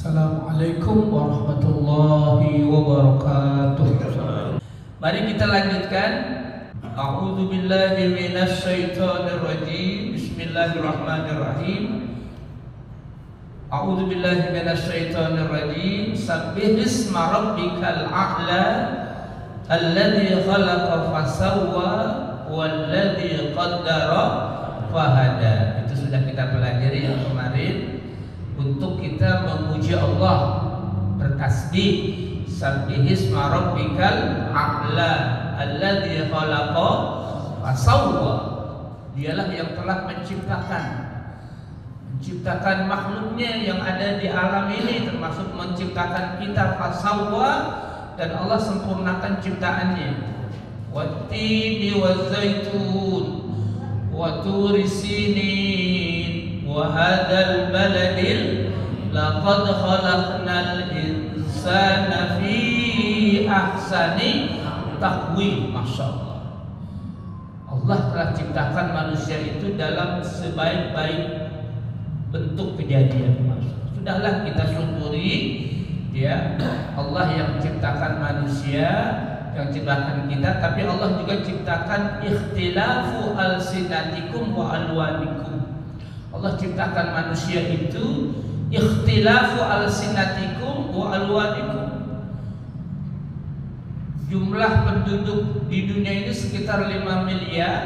Assalamualaikum warahmatullahi wabarakatuh. Mari kita lanjutkan. A'udzu billahi minasy syaithanir rajim. Bismillahirrahmanirrahim. A'udzu billahi minasy syaithanir rajim. Sabbihisma rabbikal a'la alladzi khalaqa fasawwa walladzi qaddara fahada. Itu sudah kita pelajari yang kemarin. Untuk kita memuji Allah, bertasbih, sabbihisma rabbikal a'la alladzi khalaqa fasawwa. Dialah yang telah menciptakan makhluknya yang ada di alam ini, termasuk menciptakan kita, fasawwa, dan Allah sempurnakan ciptaannya. Wattini wazzaitun wa turi sinin wa hadzal baladil laqad khalaqnal insana fi ahsani taqwim. Masya Allah, Allah telah ciptakan manusia itu dalam sebaik-baik bentuk kejadian. Sudahlah kita syukuri ya, Allah yang ciptakan manusia, yang ciptakan kita, tapi Allah juga ciptakan ikhtilafu alsinatikum wa alwanikum. Allah ciptakan manusia itu ikhtilafu alsinatikum wa alwanikum. Jumlah penduduk di dunia ini sekitar 5 miliar,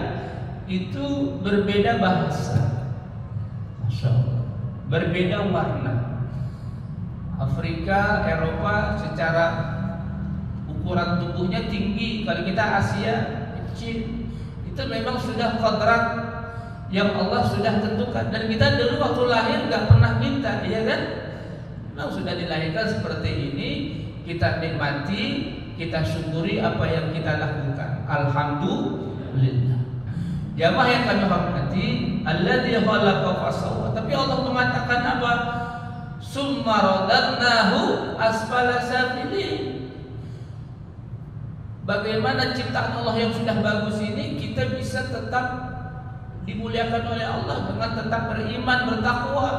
itu berbeda bahasa, Masya Allah, berbeda warna. Afrika, Eropa secara ukuran tubuhnya tinggi, kalau kita Asia kecil. Itu memang sudah kodrat yang Allah sudah tentukan, dan kita dulu waktu lahir nggak pernah minta, ya kan? Memang sudah dilahirkan seperti ini, kita nikmati, kita syukuri apa yang kita lakukan. Alhamdulillah. Jamaah yang kami hormati, alladzi khalaqa fasawwa. Tapi Allah mengatakan apa? Summa radadnahu asfala safilin. Bagaimana ciptaan Allah yang sudah bagus ini kita bisa tetap dimuliakan oleh Allah dengan tetap beriman, bertakwa,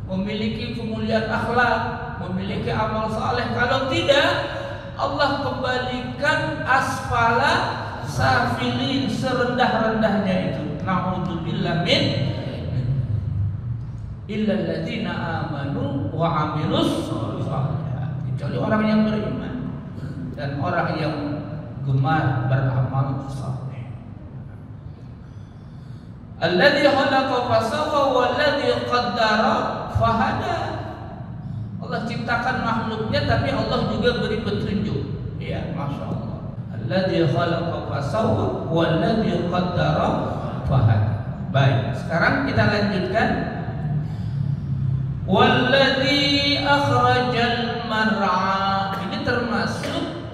memiliki kemuliaan akhlak, memiliki amal saleh. Kalau tidak, Allah kembalikan asfala safilin, serendah-rendahnya itu. Na'udzubillah min illal ladzina amanu wa amilus shalihat. Kecuali orang yang beriman dan orang yang gemar beramal saleh. Alladzi khalaqa fasawwa walladzi qaddara fahada. Allah ciptakan makhluknya, tapi Allah juga beri petunjuk. Ya, Masya Allah. Alladzi khalaqa fasawwa walladzi qaddara fahada. Baik, sekarang kita lanjutkan. Walladzi akhrajal mar'a. Ini termasuk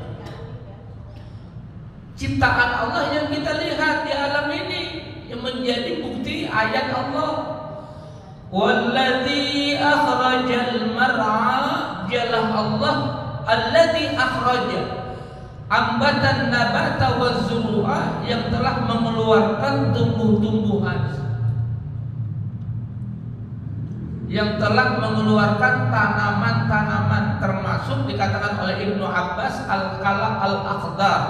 ciptaan Allah yang kita lihat di alam ini, yang menjadi bukti ayat Allah. Walladzi akhrajal mar'a, dialah Allah alladzi akhraja, ambatan nabata waz-zuru'a, yang telah mengeluarkan tumbuh-tumbuhan, yang telah mengeluarkan tanaman-tanaman, termasuk dikatakan oleh Ibnu Abbas al-kala al-akhdar,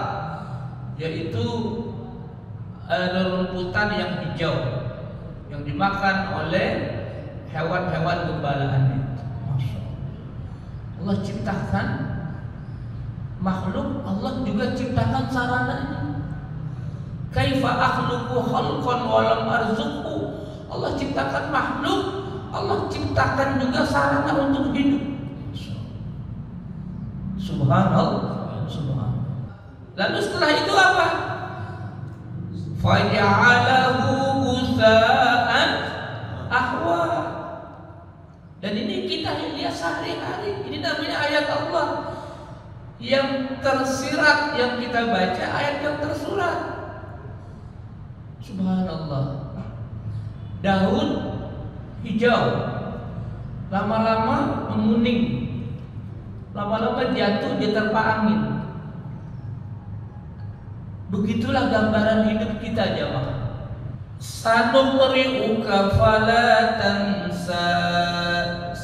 yaitu rumputan yang hijau yang dimakan oleh hewan-hewan gembalaan itu. Masya Allah. Allah ciptakan makhluk, Allah juga ciptakan sarananya. Kaifa akhluqu khalqan wa lam arzuqhu. Allah ciptakan makhluk, Allah ciptakan juga sarana untuk hidup. Subhanallah, subhanallah. Lalu setelah itu apa? Faja'alahu ghutha'an ahwa. Dan ini kita lihat sehari-hari. Ini namanya ayat Allah yang tersirat, yang kita baca, ayat yang tersurat. Subhanallah. Daun hijau, lama-lama menguning, lama-lama jatuh di terpa angin. Begitulah gambaran hidup kita, jamaah. Sanuqri'uka fala tansa.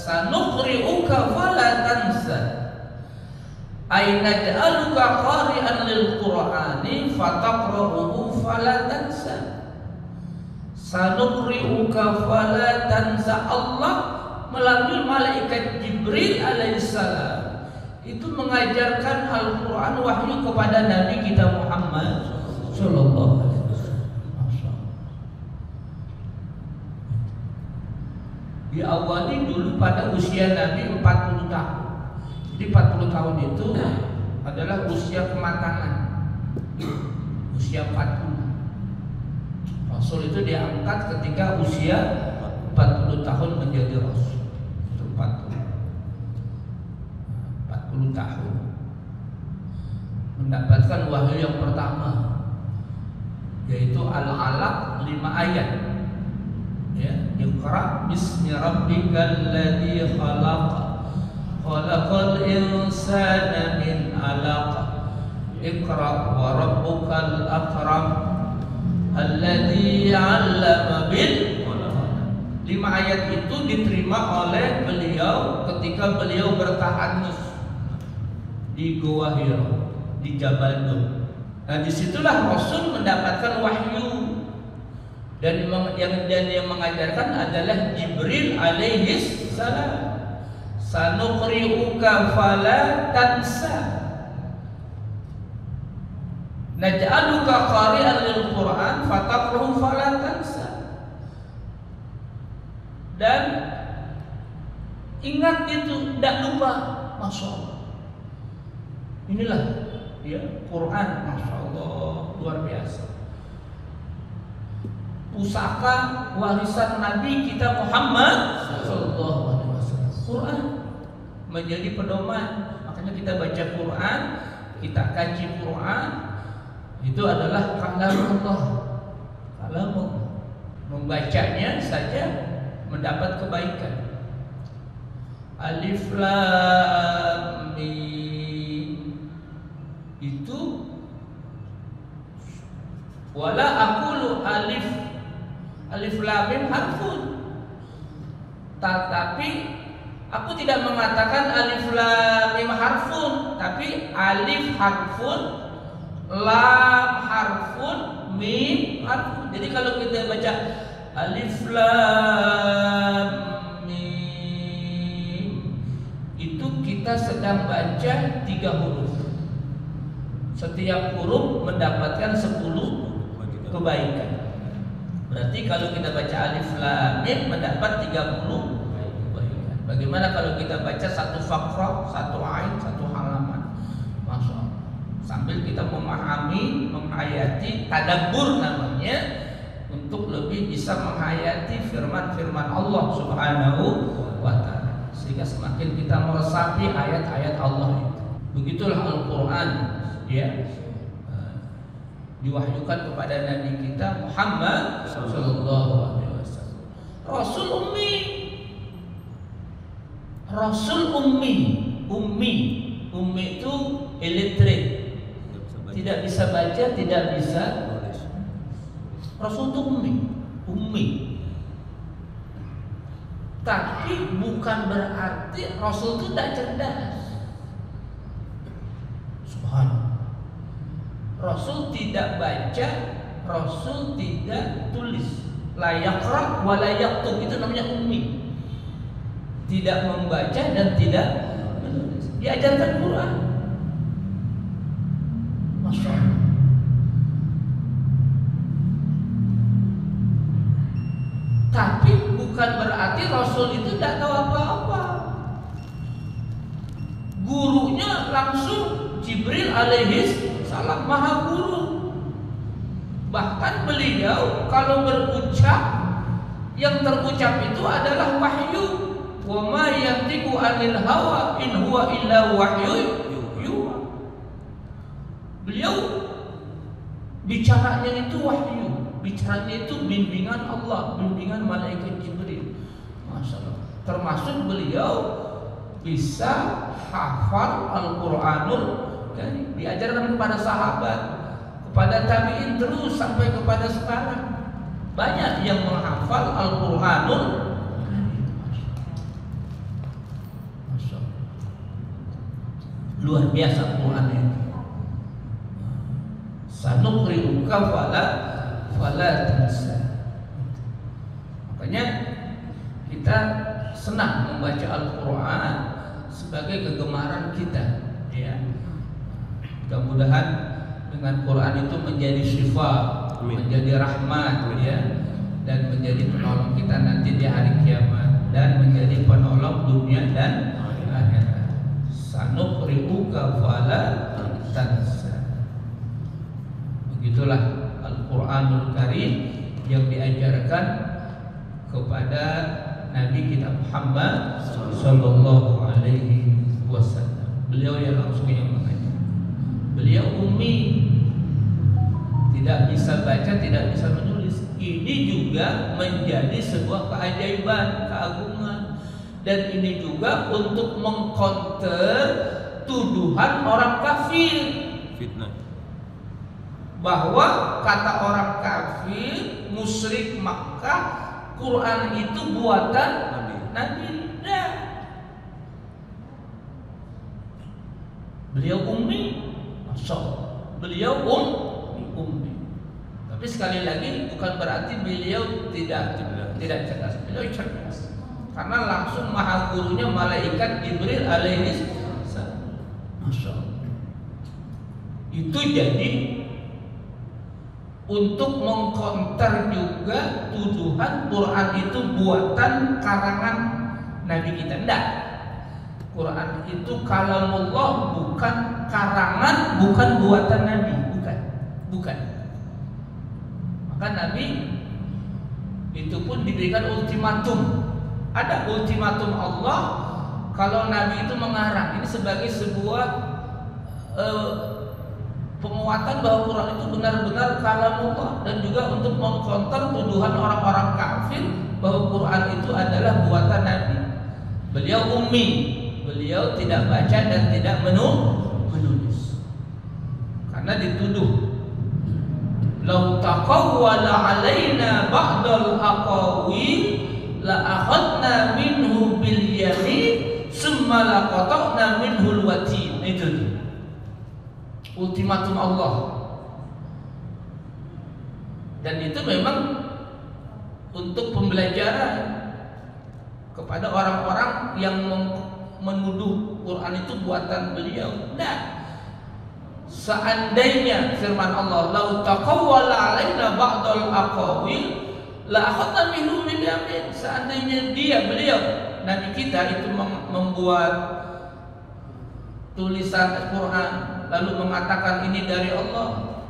sanuqri'uka fala tansa ay naj'aluka qari'an lil qur'ani fataqra'uhu fala tansa. Sanuqri'uka fala tansa, Allah melalui malaikat Jibril alaihissalam itu mengajarkan Al-Quran wahyu kepada Nabi kita Muhammad sallallahu alaihi wasallam. Diawali dulu pada usia Nabi 40 tahun. Jadi 40 tahun itu adalah usia kematangan, usia 40. Rasul itu diangkat ketika usia 40 tahun menjadi Rasul. Itu 40 tahun mendapatkan wahyu yang pertama, yaitu Al-Alaq 5 ayat. Ya, Iqra bismi rabbikal ladzi khalaq khalaqal insana min 'alaq Iqra wa rabbukal akram alladzi 'allama bil qalam. 5 ayat itu diterima oleh beliau ketika beliau bertahanus di Gua Hira, di Jabal Nur. Nah, disitulah Rasul mendapatkan wahyu, dan yang mengajarkan adalah Jibril alaihis salam. Sanuqri'uka fala tansa naj'aluka qari'an lil Qur'an fataqra'uhu fala tansa. Dan ingat itu, tidak lupa. Masya Allah. Inilah ya Quran, Masya Allah, luar biasa. Pusaka warisan Nabi kita Muhammad sallallahu alaihi wasallam. Quran menjadi pedoman. Makanya kita baca Quran, kita kaji Quran, itu adalah kalam Allah. Kalam Allah. Membacanya saja mendapat kebaikan. Alif Lam Mim itu wala aqulu alif lam mim harfun, tetapi aku tidak mengatakan alif lam mim harfun, tapi alif harfun, lam harfun, mim harfun. Jadi kalau kita baca alif lam mim itu kita sedang baca 3 huruf. Setiap huruf mendapatkan 10 kebaikan. Berarti kalau kita baca alif lam mim mendapat 30 kebaikan. Bagaimana kalau kita baca 1 fakrah, 1 ain, 1 halaman? Masya Allah. Sambil kita memahami, menghayati, tadabbur namanya, untuk lebih bisa menghayati firman-firman Allah Subhanahu wa ta'ala, sehingga semakin kita meresapi ayat-ayat Allah itu. Begitulah Al-Quran, ya, diwahyukan kepada Nabi kita Muhammad sallallahu alaihi wasallam. Rasul ummi. Rasul ummi. Ummi itu illiterate, tidak bisa baca, tidak bisa tulis. Rasul itu ummi. Tapi bukan berarti Rasul itu tidak cerdas. Subhanallah. Rasul tidak baca, Rasul tidak tulis. La yaqra wa la yaktub, itu namanya ummi. Tidak membaca dan tidak menulis. Diajarkan Quran. Masya Allah. Tapi bukan berarti Rasul itu tidak tahu apa-apa. Gurunya langsung Jibril alaihis salam, maha guru. Bahkan beliau kalau berucap, yang terucap itu adalah wahyu. Wa ma yantiqu 'anil hawa in huwa illa wahyu yuha. Beliau bicaranya itu wahyu, bicaranya itu bimbingan Allah, bimbingan malaikat Jibril. Masya Allah. Termasuk beliau bisa hafal Al-Quranul Karim, diajarkan kepada sahabat, kepada tabi'in, terus sampai kepada sekarang. Banyak yang menghafal Al-Quranul Karim. Luar biasa Quran itu. Sanuqri'uka fala tansa. Makanya kita senang membaca Al-Quran sebagai kegemaran kita, ya. Mudah-mudahan dengan Quran itu menjadi syifa, menjadi rahmat, ya, dan menjadi penolong kita nanti di hari kiamat dan menjadi penolong dunia dan akhirat. Sanuqri'uka fala tansa. Begitulah Al-Quranul Karim yang diajarkan kepada Nabi kita Muhammad Sallallahu Alaihi Wasallam. Beliau yang langsung yang mengajar. Beliau ummi, tidak bisa baca, tidak bisa menulis. Ini juga menjadi sebuah keajaiban, keagungan, dan ini juga untuk mengcounter tuduhan orang kafir, fitnah, bahwa kata orang kafir, musyrik Makkah, Quran itu buatan Nabi. Nah, beliau ummi, masya Allah. Beliau ummi. Tapi sekali lagi bukan berarti beliau tidak cerdas. Beliau cerdas. Karena langsung maha gurunya malaikat Jibril alaihi salam. Masya Allah. Itu jadi untuk mengkonter juga tuduhan Quran itu buatan karangan Nabi kita. Enggak. Quran itu kalamullah, bukan karangan, bukan buatan Nabi, bukan. Maka Nabi itu pun diberikan ultimatum. Ada ultimatum Allah kalau Nabi itu mengarang. Ini sebagai sebuah penguatan bahwa Quran itu benar-benar kalamullah, dan juga untuk mengkonter tuduhan orang-orang kafir bahwa Quran itu adalah buatan Nabi. Beliau ummi, beliau tidak baca dan tidak menulis. Karena dituduh, "Lau taqawwala 'alaina ba'dal aqawil la akhadna minhu bil yamin summa laqata'na minhu al-watin." Itu ultimatum Allah. Dan itu memang untuk pembelajaran kepada orang-orang yang menuduh Quran itu buatan beliau. Nah, seandainya firman Allah, "Lau taqawwala 'alaina ba'dal aqawil la akhadna minhu bil yamin." Seandainya beliau Nabi kita itu membuat tulisan Quran lalu mengatakan ini dari Allah,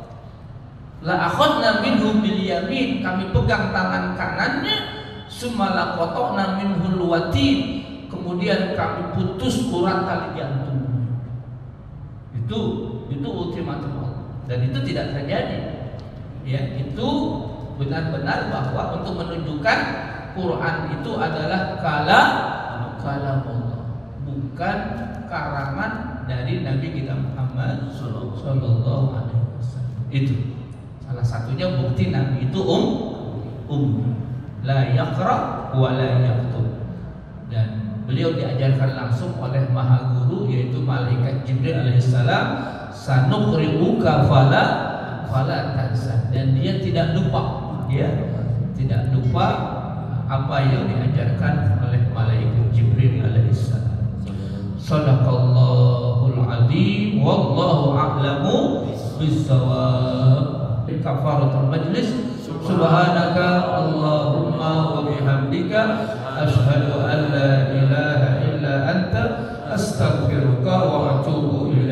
la akhadna minhu bil yamin, kami pegang tangan kanannya, summa laqata'na minhul watin, kemudian kami putus urat tali jantung. Itu ultimatum Allah, dan itu tidak terjadi. Ya, itu benar-benar bahwa untuk menunjukkan Quran itu adalah kalam Allah, bukan karangan dari Nabi kita Muhammad Sallallahu Alaihi Wasallam. Itu salah satunya bukti Nabi itu la yaqra wa la yaktub, dan beliau diajarkan langsung oleh Maha Guru yaitu malaikat Jibril alaihissalam, sanuqri'uka fala tansa, dan dia tidak lupa, apa yang diajarkan oleh malaikat Jibril alaihissalam. Shadaqallahul azim, wallahu a'lamu bissawab. Kafaratul majlis. Subhanaka Allahumma wa bihamdika asyhadu an la ilaha illa anta astaghfiruka wa atubu ilaik.